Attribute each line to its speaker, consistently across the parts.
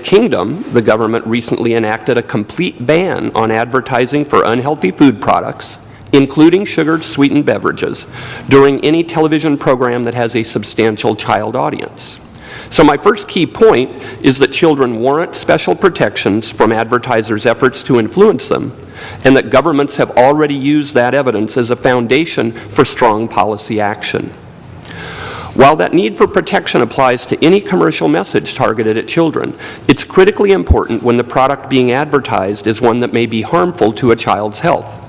Speaker 1: Kingdom, the government recently enacted a complete ban on advertising for unhealthy food products, including sugared sweetened beverages, during any television program that has a substantial child audience. So my first key point is that children warrant special protections from advertisers' efforts to influence them, and that governments have already used that evidence as a foundation for strong policy action. While that need for protection applies to any commercial message targeted at children, it's critically important when the product being advertised is one that may be harmful to a child's health.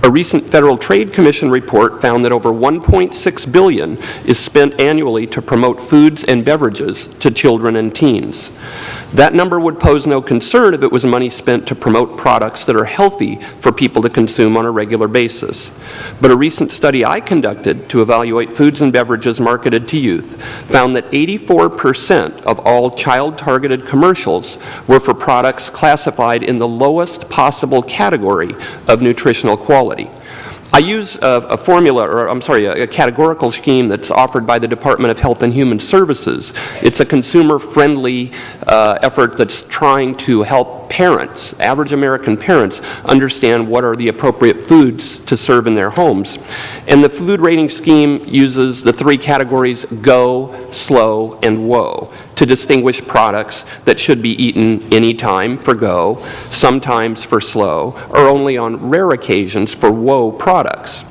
Speaker 1: A recent Federal Trade Commission report found that over $1.6 billion is spent annually to promote foods and beverages to children and teens. That number would pose no concern if it was money spent to promote products that are healthy for people to consume on a regular basis. But a recent study I conducted to evaluate foods and beverages marketed to youth found that 84% of all child-targeted commercials were for products classified in the lowest possible category of nutritional quality. I use a categorical scheme that's offered by the Department of Health and Human Services. It's a consumer-friendly effort that's trying to help parents, average American parents, understand what are the appropriate foods to serve in their homes. And the food rating scheme uses the three categories go, slow, and whoa to distinguish products that should be eaten anytime for go, sometimes for slow, or only on rare occasions for whoa products.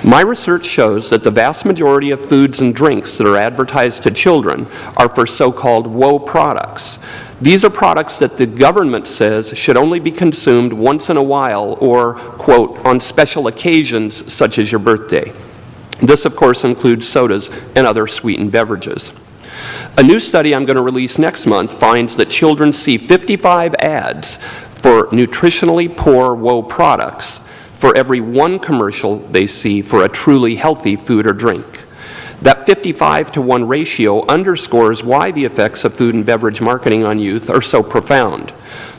Speaker 1: My research shows that the vast majority of foods and drinks that are advertised to children are for so-called whoa products. These are products that the government says should only be consumed once in a while or, quote, on special occasions such as your birthday. This, of course, includes sodas and other sweetened beverages. A new study I'm going to release next month finds that children see 55 ads for nutritionally poor whoa products for every one commercial they see for a truly healthy food or drink. That 55-to-1 ratio underscores why the effects of food and beverage marketing on youth are so profound.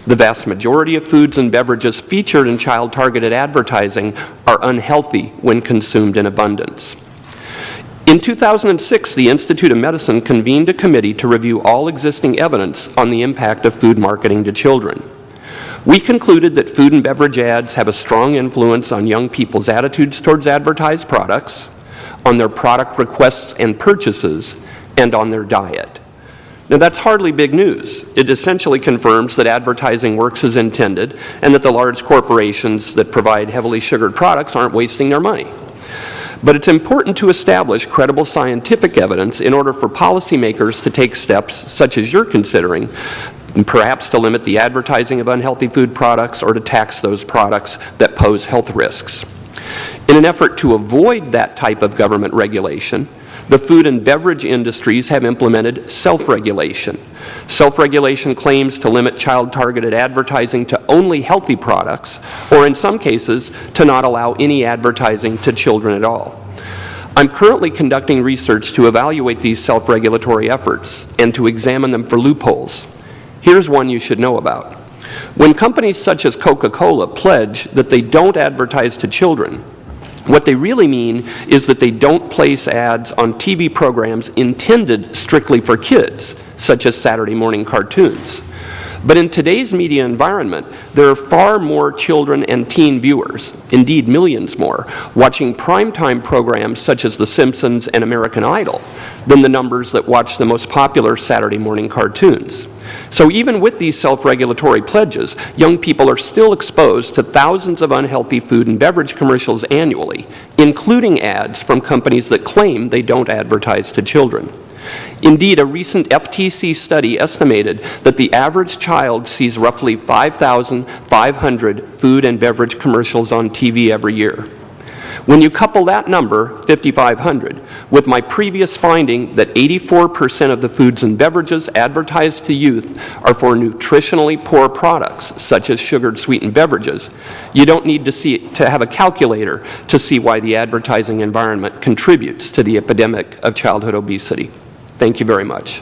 Speaker 1: The vast majority of foods and beverages featured in child-targeted advertising are unhealthy when consumed in abundance. In 2006, the Institute of Medicine convened a committee to review all existing evidence on the impact of food marketing to children. We concluded that food and beverage ads have a strong influence on young people's attitudes towards advertised products, on their product requests and purchases, and on their diet. Now, that's hardly big news. It essentially confirms that advertising works as intended and that the large corporations that provide heavily sugared products aren't wasting their money. But it's important to establish credible scientific evidence in order for policymakers to take steps, such as you're considering, and perhaps to limit the advertising of unhealthy food products or to tax those products that pose health risks. In an effort to avoid that type of government regulation, the food and beverage industries have implemented self-regulation. Self-regulation claims to limit child-targeted advertising to only healthy products, or in some cases, to not allow any advertising to children at all. I'm currently conducting research to evaluate these self-regulatory efforts and to examine them for loopholes. Here's one you should know about. When companies such as Coca-Cola pledge that they don't advertise to children, what they really mean is that they don't place ads on TV programs intended strictly for kids, such as Saturday morning cartoons. But in today's media environment, there are far more children and teen viewers, indeed millions more, watching primetime programs such as The Simpsons and American Idol than the numbers that watch the most popular Saturday morning cartoons. So even with these self-regulatory pledges, young people are still exposed to thousands of unhealthy food and beverage commercials annually, including ads from companies that claim they don't advertise to children. Indeed, a recent FTC study estimated that the average child sees roughly 5,500 food and beverage commercials on TV every year. When you couple that number, 5,500, with my previous finding that 84% of the foods and beverages advertised to youth are for nutritionally poor products, such as sugared sweetened beverages, you don't need to have a calculator to see why the advertising environment contributes to the epidemic of childhood obesity. Thank you very much.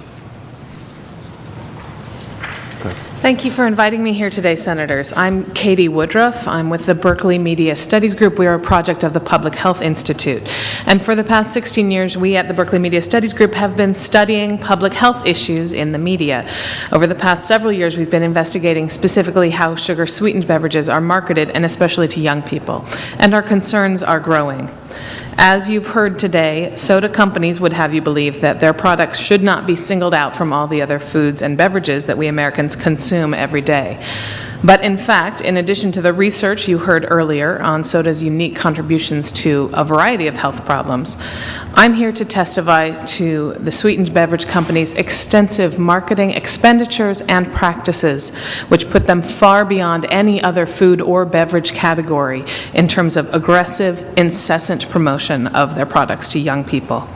Speaker 2: Thank you for inviting me here today, Senators. I'm Katie Woodruff. I'm with the Berkeley Media Studies Group. We are a project of the Public Health Institute. And for the past 16 years, we at the Berkeley Media Studies Group have been studying public health issues in the media. Over the past several years, we've been investigating specifically how sugar-sweetened beverages are marketed, and especially to young people. And our concerns are growing. As you've heard today, soda companies would have you believe that their products should not be singled out from all the other foods and beverages that we Americans consume every day. But in fact, in addition to the research you heard earlier on soda's unique contributions to a variety of health problems, I'm here to testify to the sweetened beverage companies' extensive marketing expenditures and practices, which put them far beyond any other food or beverage category in terms of aggressive, incessant promotion of their products to young people.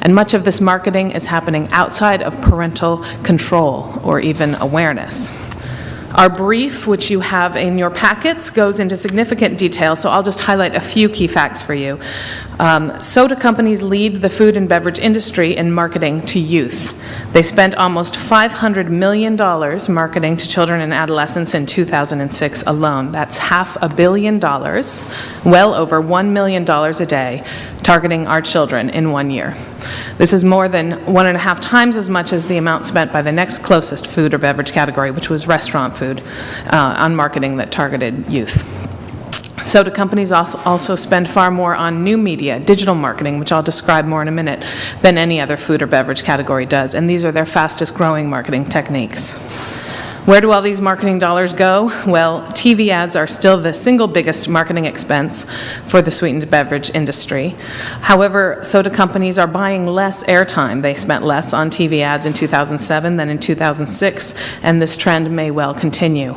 Speaker 2: And much of this marketing is happening outside of parental control or even awareness. Our brief, which you have in your packets, goes into significant detail, so I'll just highlight a few key facts for you. Soda companies lead the food and beverage industry in marketing to youth. They spent almost $500 million marketing to children and adolescents in 2006 alone. That's $500 million, well over $1 million a day, targeting our children in 1 year. This is more than 1.5 times as much as the amount spent by the next closest food or beverage category, which was restaurant food, on marketing that targeted youth. Soda companies also spend far more on new media, digital marketing, which I'll describe more in a minute, than any other food or beverage category does, and these are their fastest growing marketing techniques. Where do all these marketing dollars go? Well, TV ads are still the single biggest marketing expense for the sweetened beverage industry. However, soda companies are buying less airtime. They spent less on TV ads in 2007 than in 2006, and this trend may well continue.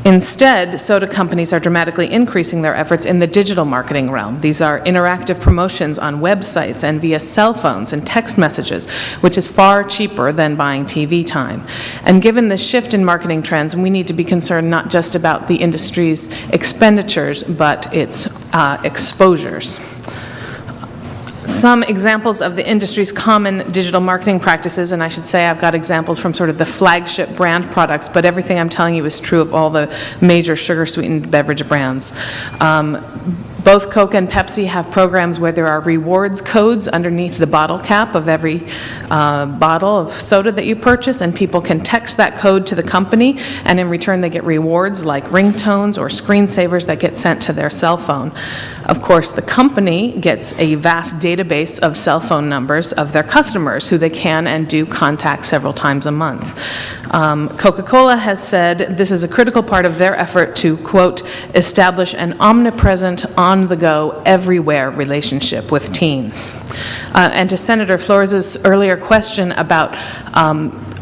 Speaker 2: Instead, soda companies are dramatically increasing their efforts in the digital marketing realm. These are interactive promotions on websites and via cell phones and text messages, which is far cheaper than buying TV time. And given the shift in marketing trends, we need to be concerned not just about the industry's expenditures, but its exposures. Some examples of the industry's common digital marketing practices, and I should say I've got examples from sort of the flagship brand products, but everything I'm telling you is true of all the major sugar-sweetened beverage brands. Both Coke and Pepsi have programs where there are rewards codes underneath the bottle cap of every bottle of soda that you purchase, and people can text that code to the company, and in return they get rewards like ringtones or screensavers that get sent to their cell phone. Of course, the company gets a vast database of cell phone numbers of their customers who they can and do contact several times a month. Coca-Cola has said this is a critical part of their effort to, quote, establish an omnipresent, on-the-go, everywhere relationship with teens. And to Senator Flores' earlier question about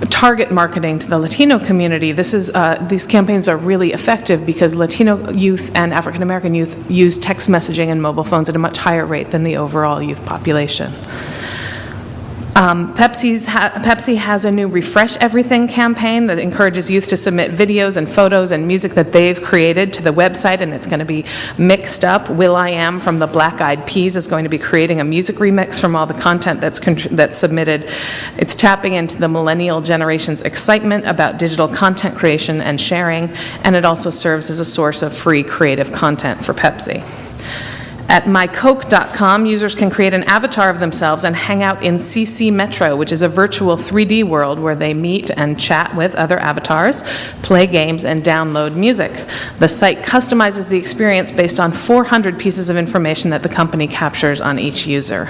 Speaker 2: target marketing to the Latino community, these campaigns are really effective because Latino youth and African American youth use text messaging and mobile phones at a much higher rate than the overall youth population. Pepsi has a new Refresh Everything campaign that encourages youth to submit videos and photos and music that they've created to the website, and it's going to be mixed up. Will.i.am from the Black Eyed Peas is going to be creating a music remix from all the content that's submitted. It's tapping into the millennial generation's excitement about digital content creation and sharing, and it also serves as a source of free creative content for Pepsi. At mycoke.com, users can create an avatar of themselves and hang out in CC Metro, which is a virtual 3D world where they meet and chat with other avatars, play games, and download music. The site customizes the experience based on 400 pieces of information that the company captures on each user.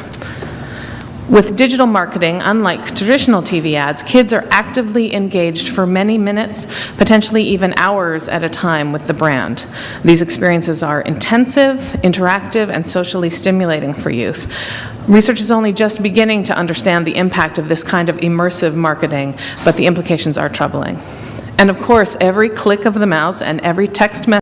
Speaker 2: With digital marketing, unlike traditional TV ads, kids are actively engaged for many minutes, potentially even hours at a time with the brand. These experiences are intensive, interactive, and socially stimulating for youth. Research is only just beginning to understand the impact of this kind of immersive marketing, but the implications are troubling. And of course, every click of the mouse and every text message